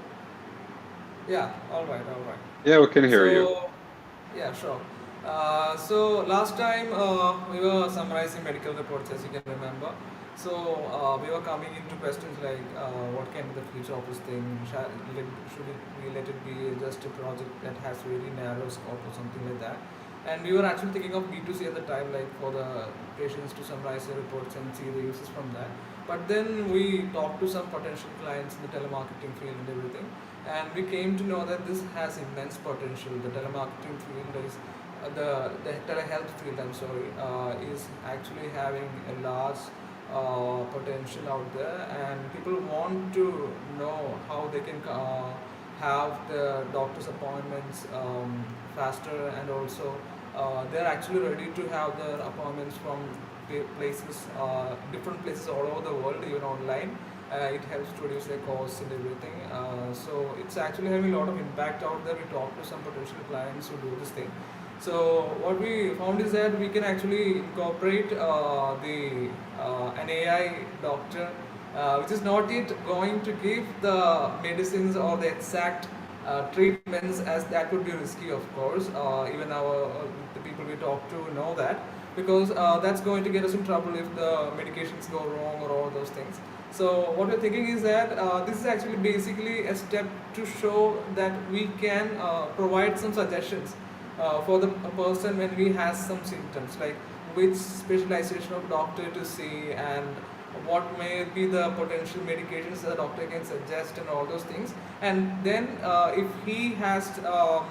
Yeah. All right. All right. Yeah, we can hear you. So, yeah, sure. So last time we were summarizing medical reports, as you can remember. So we were coming into questions like what can be the future of this thing? Should we let it be just a project that has really narrow scope or something like that? And we were actually thinking of B2C at the time, like for the patients to summarize their reports and see the uses from that. But then we talked to some potential clients in the telemarketing field and everything, and we came to know that this has immense potential. The telemarketing field is the telehealth field. I'm sorry, is actually having a large potential out there, and people want to know how they can have the doctor's appointments faster, and also they're actually ready to have their appointments from places, different places all over the world, even online. It helps to reduce their costs and everything. So it's actually having a lot of impact out there. We talked to some potential clients who do this thing. So what we found is that we can actually incorporate the an AI doctor, which is not yet going to give the medicines or the exact treatments, as that would be risky, of course. Even the people we talk to know that, because that's going to get us in trouble if the medications go wrong or all those things. So what we're thinking is that this is actually basically a step to show that we can provide some suggestions for the person when he has some symptoms, like which specialization of doctor to see, and what may be the potential medications the doctor can suggest, and all those things. And then if he has a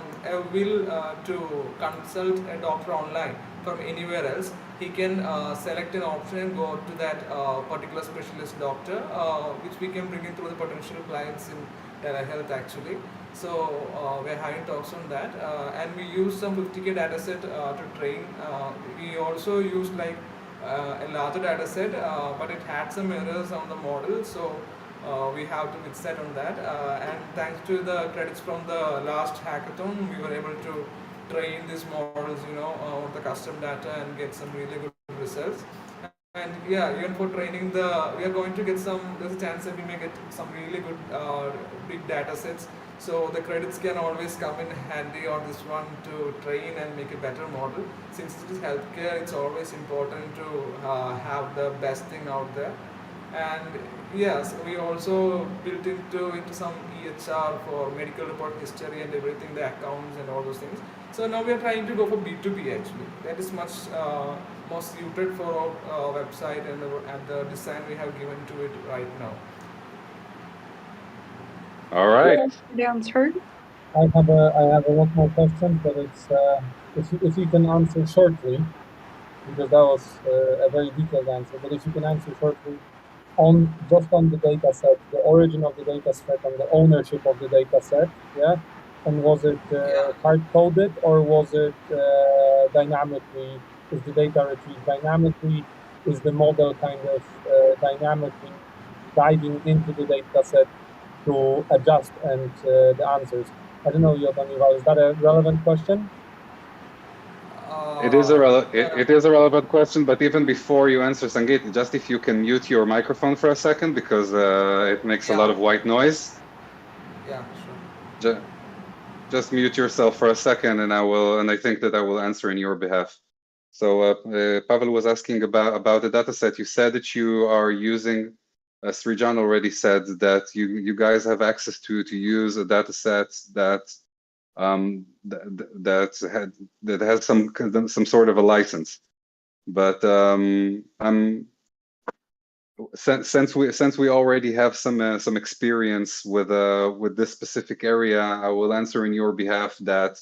will to consult a doctor online from anywhere else, he can select an option and go to that particular specialist doctor, which we can bring in through the potential clients in telehealth actually. So we're having talks on that, and we use some 50K data set to train. We also used like a larger data set, but it had some errors on the model, so we have to fix that on that. And thanks to the credits from the last hackathon, we were able to train these models, on the custom data and get some really good results. And yeah, even for training we are going to get there's a chance that we may get some really good big data sets. So the credits can always come in handy on this one to train and make a better model. Since it is healthcare, it's always important to have the best thing out there. And yes, we also built into some EHR for medical report history and everything, the accounts and all those things. So now we are trying to go for B2B actually. That is much more suited for our website and the design we have given to it right now. All right. The answer. I have a lot more questions, but it's if you can answer shortly, because that was a very detailed answer. But if you can answer shortly on just on the data set, the origin of the data set and the ownership of the data set, yeah, and was it Yeah. hard coded or was it dynamically? Is the data retrieved dynamically? Is the model kind of dynamically diving into the data set to adjust and the answers? I don't know, Yotam Ival, is that a relevant question? It is a Yeah. it is a relevant question, but even before you answer, Sangeet, just if you can mute your microphone for a second because it makes a lot Yeah. of white noise. Yeah, sure. Ju- Just mute yourself for a second, and I think that I will answer in your behalf. So Pavel was asking about the data set. You said that you are using, as Srijan already said, that you guys have access to use a data set that that has some sort of a license. But since we already have some experience with this specific area, I will answer in your behalf that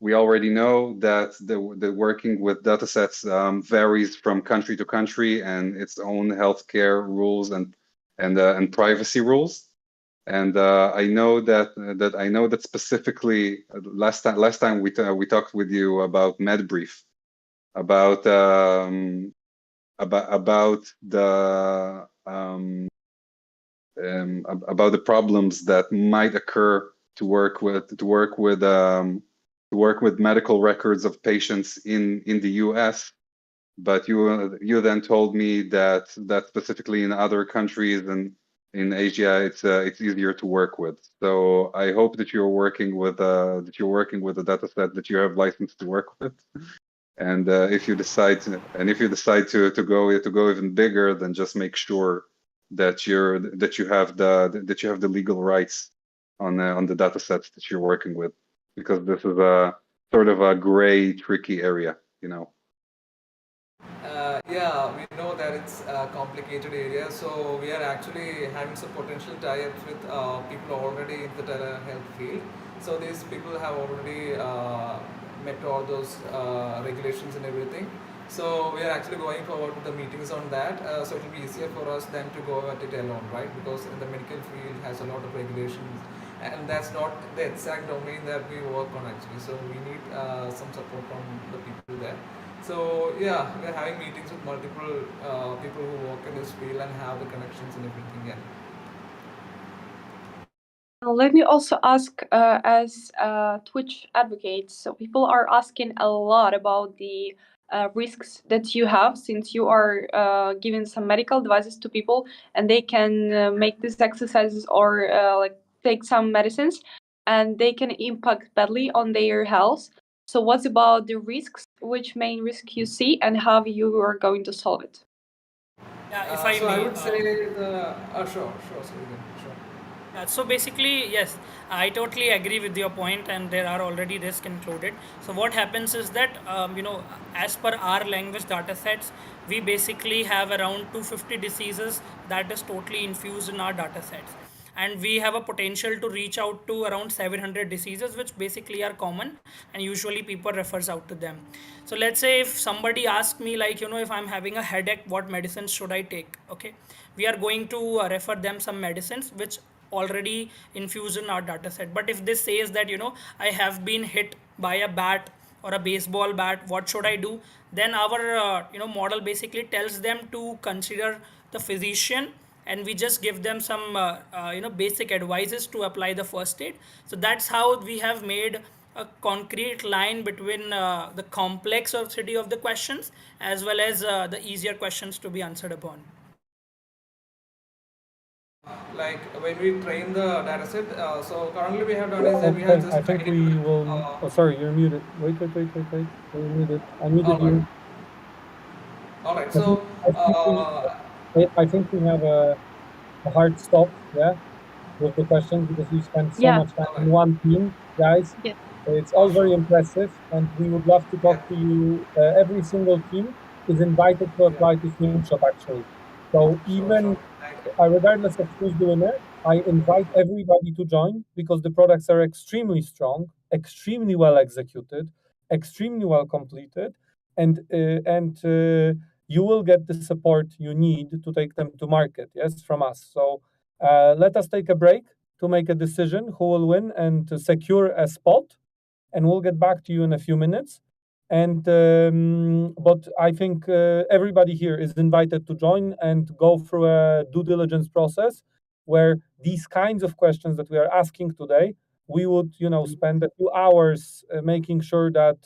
we already know that the working with datasets varies from country to country and its own healthcare rules and privacy rules. And I know that specifically last time we talked with you about MedBrief about about the problems that might occur to work with medical records of patients in the US. But you then told me that specifically in other countries and in Asia it's easier to work with. So I hope that you're working with a data set that you have license to work with. And if you decide to go even bigger, then just make sure that you have the legal rights on the data sets that you're working with, because this is a sort of a gray, tricky area, you know. Yeah, we know that it's a complicated area, so we are actually having some potential tie-ups with people already in the telehealth field. So these people have already met all those regulations and everything. So we are actually going forward with the meetings on that. So it will be easier for us than to go at it alone, right? Because the medical field has a lot of regulations, and that's not the exact domain that we work on actually. So we need some support from the people there. So yeah, we're having meetings with multiple people who work in this field and have the connections and everything. Yeah. Let me also ask, as Twitch advocates, so people are asking a lot about the risks that you have, since you are giving some medical devices to people and they can make these exercises or like take some medicines and they can impact badly on their health. So what's about the risks? Which main risk you see and how you are going to solve it? Yeah, if I So I may. would say sure, sure. So basically, yes, I totally agree with your point, and there are already risks included. So what happens is that as per our language data sets, we basically have around 250 diseases that is totally infused in our data sets, and we have a potential to reach out to around 700 diseases, which basically are common, and usually people refers out to them. So let's say if somebody asks me, like, if I'm having a headache, what medicines should I take? Okay, we are going to refer them some medicines which already infused in our data set. But if this says that, I have been hit by a bat or a baseball bat, what should I do? Then our model basically tells them to consider the physician, and we just give them some basic advices to apply the first aid. So that's how we have made a concrete line between the complexity of the questions as well as the easier questions to be answered upon. Like when we train the data set, so currently we have done is that we have Okay, just I think trained we it. will. Oh, sorry, you're muted. Wait. You're muted. I muted All right. you. All right. I think, So, I think we, I think we have a hard stop, yeah, with the questions because we spent so Yeah. much time all in right. one team, guys. Yeah. It's all very Sure. impressive, and we would love to Yeah. talk to you. Every single team is invited to Yeah. apply to Shop actually. So Sure. even Thank you. regardless of who's the winner, I invite everybody to join because the products are extremely strong, extremely well executed, extremely well completed, and you will get the support you need to take them to market. Yes, from us. So let us take a break to make a decision who will win and to secure a spot, and we'll get back to you in a few minutes. And but I think everybody here is invited to join and go through a due diligence process where these kinds of questions that we are asking today, we would spend a few hours making sure that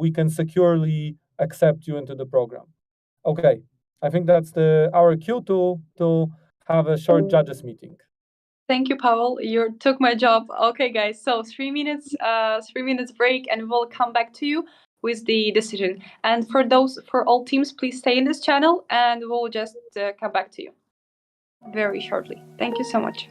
we can securely accept you into the program. Okay, I think that's our cue to have a short judges meeting. Thank you, Pavel. You took my job. Okay, guys. So 3 minutes break, and we'll come back to you with the decision. And for all teams, please stay in this channel, and we'll just come back to you very shortly. Thank you so much.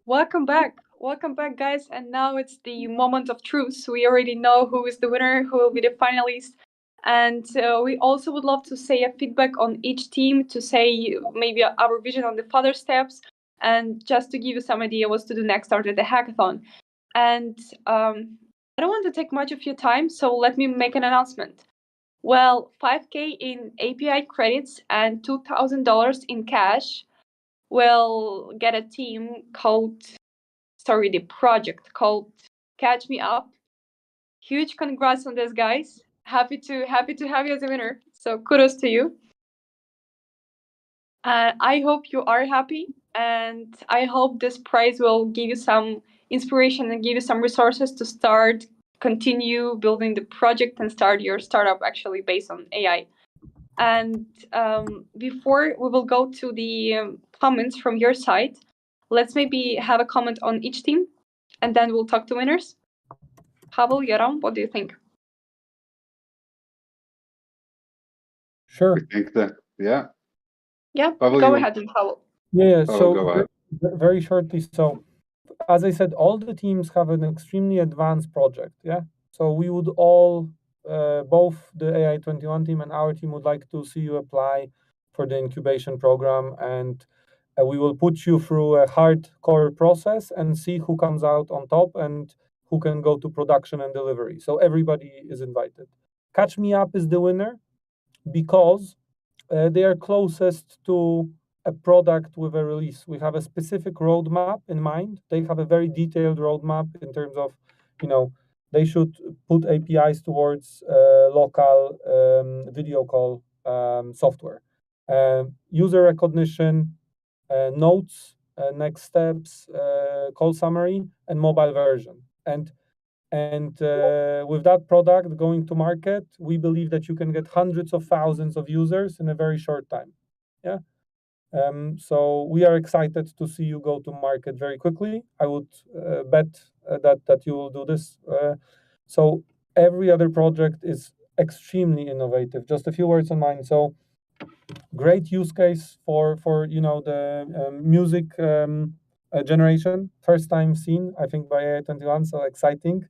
Welcome back. Welcome back, guys. And now it's the moment of truth. We already know who is the winner, who will be the finalist. And we also would love to say a feedback on each team, to say maybe our vision on the further steps, and just to give you some idea what to do next after the hackathon. And I don't want to take much of your time, so let me make an announcement. Well, 5K in API credits and $2,000 in cash will get a team called, sorry, the project called Catch Me Up. Huge congrats on this, guys. Happy to have you as a winner. So kudos to you. I hope you are happy, and I hope this prize will give you some inspiration and give you some resources to start, continue building the project and start your startup actually based on AI. And before we will go to the comments from your side, let's maybe have a comment on each team, and then we'll talk to winners. Pavel, Yaram, what do you think? Sure. I think that, yeah. Yeah, Pavel, go ahead, Pavel. Yeah, Pavel, so go ahead. very shortly. So, as I said, all the teams have an extremely advanced project. Yeah. So we would all, both the AI21 team and our team would like to see you apply for the incubation program, and we will put you through a hardcore process and see who comes out on top and who can go to production and delivery. So everybody is invited. Catch Me Up is the winner because they are closest to a product with a release. We have a specific roadmap in mind. They have a very detailed roadmap in terms of, they should put APIs towards local video call software, user recognition, notes, next steps, call summary, and mobile version. And with that product going to market, we believe that you can get hundreds of thousands of users in a very short time. Yeah. So we are excited to see you go to market very quickly. I would bet that you will do this. So every other project is extremely innovative. Just a few words on mine. So great use case for the music generation, first time seen, I think, by AI21. So exciting,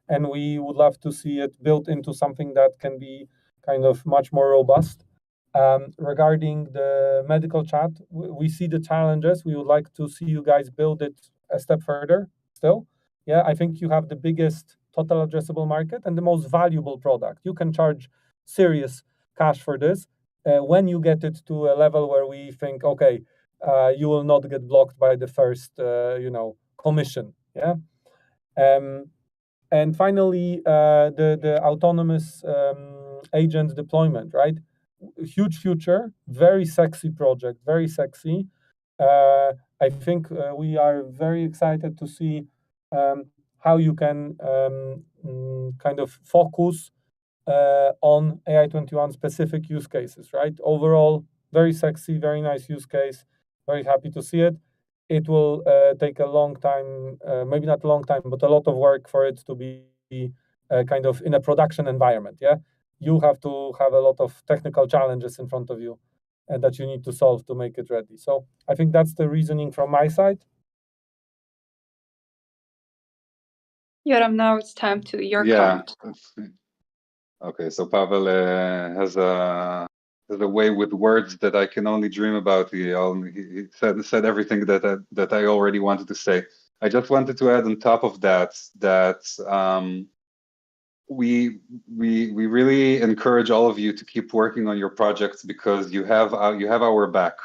and we would love to see it built into something that can be kind of much more robust. Regarding the medical chat, we see the challenges. We would like to see you guys build it a step further still. Yeah, I think you have the biggest total addressable market and the most valuable product. You can charge serious cash for this when you get it to a level where we think, okay, you will not get blocked by the first, commission. Yeah. And finally, the autonomous agent deployment, right? Huge future, very sexy project, very sexy. I think we are very excited to see how you can kind of focus on AI21 specific use cases, right? Overall, very sexy, very nice use case. Very happy to see it. It will take a long time, maybe not a long time, but a lot of work for it to be kind of in a production environment. Yeah, you have to have a lot of technical challenges in front of you and that you need to solve to make it ready. So I think that's the reasoning from my side. Yoram, now it's time to your comment. Okay, so Pavel has a way with words that I can only dream about. He said everything that I already wanted to say. I just wanted to add on top of that we really encourage all of you to keep working on your projects because you have our back.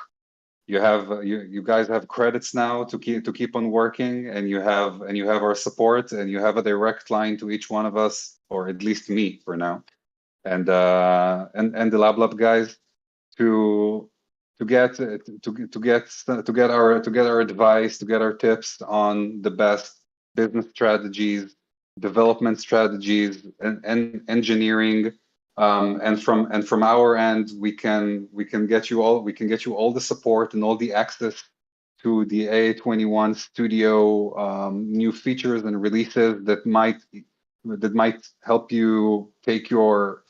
You guys have credits now to keep on working, and you have our support, and you have a direct line to each one of us, or at least me for now, and the LabLab guys to get our advice, to get our tips on the best business strategies, development strategies, and engineering. And from our end, we can get you all the support and all the access to the AI21 Studio new features and releases that might help you take your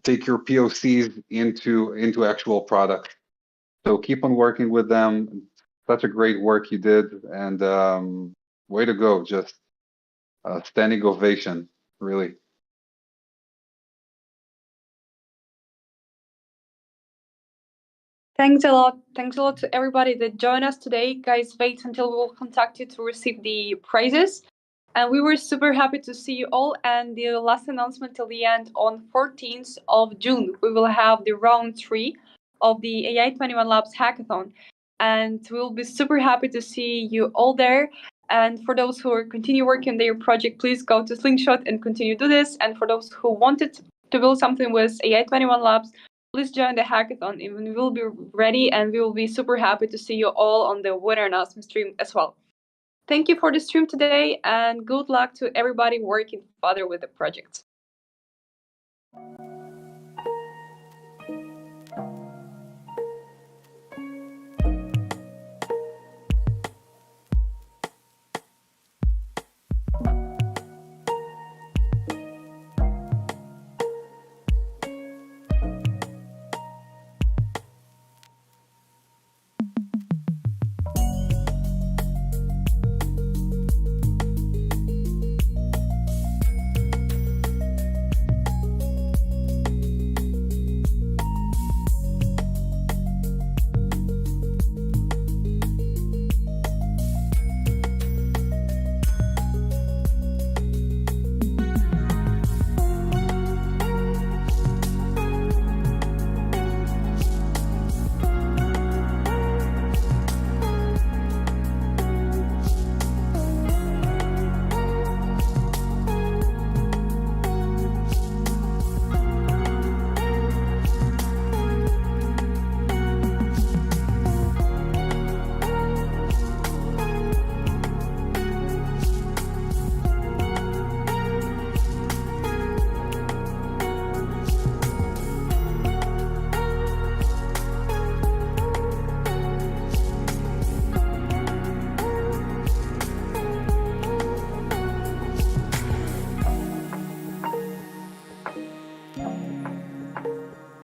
POCs into actual product. So keep on working with them. such a great work you did, and way to go! Just standing ovation, really. Thanks a lot. Thanks a lot to everybody that joined us today. Guys, wait until we will contact you to receive the prizes. And we were super happy to see you all. And the last announcement till the end on 14th of June, we will have the round 3 of the AI21 Labs Hackathon. And we'll be super happy to see you all there. And for those who are continue working on their project, please go to Slingshot and continue to do this. And for those who wanted to build something with AI21 Labs, please join the hackathon. We will be ready, and we will be super happy to see you all on the winner announcement stream as well. Thank you for the stream today, and good luck to everybody working further with the project.